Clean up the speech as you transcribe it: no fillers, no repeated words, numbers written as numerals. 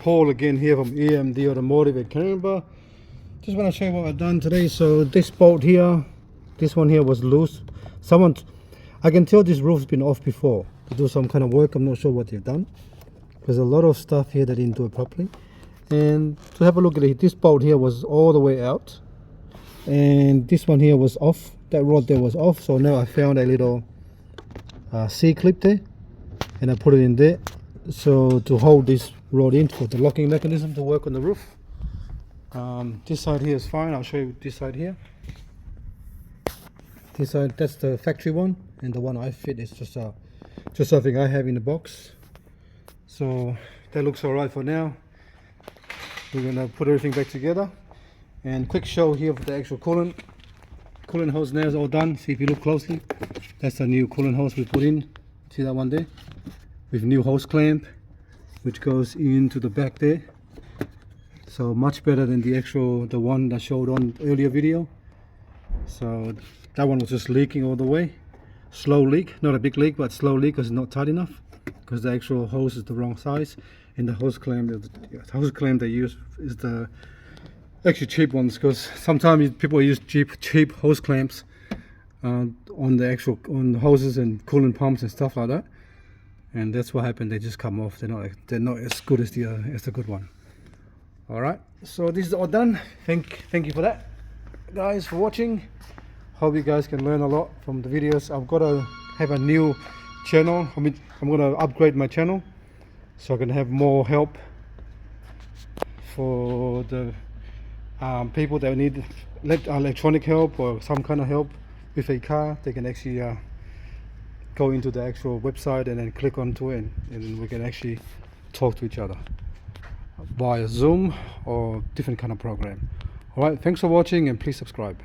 Paul again here from EMD Automotive at Canberra. Just want to show you what I've done today. So this bolt here, this one here was loose. I can tell this roof's been off before to do some kind of work. I'm not sure what they've done. There's a lot of stuff here that didn't do it properly. And to have a look at it, this bolt here was all the way out, and this one here was off. That rod there was off. So now I found a little C-clip there, and I put it in there so to hold this rod in for the locking mechanism to work on the roof. This side here is fine. I'll show you this side here. This side, that's the factory one, and the one I fit is just something I have in the box. So that looks alright for now. We're gonna put everything back together, and quick show here of the actual coolant hose now is all done. See if you look closely, that's the new coolant hose we put in. See that one there with new hose clamp which goes into the back there. So much better than the one that showed on earlier video. So that one was just leaking all the way. Slow leak, not a big leak, but slow leak because it's not tight enough, because the actual hose is the wrong size, and the hose clamp they use is the actually cheap ones, because sometimes people use cheap hose clamps on the hoses and coolant pumps and stuff like that, and that's what happened. They just come off. They're not as good as the good one. All right, so this is all done. Thank you for that, guys, for watching. Hope you guys can learn a lot from the videos. I've got to have a new channel. I'm going to upgrade my channel so I can have more help for the people that need electronic help or some kind of help with a car. They can actually go into the actual website and then click onto it, and we can actually talk to each other via Zoom or different kind of program. All right, thanks for watching, and please subscribe.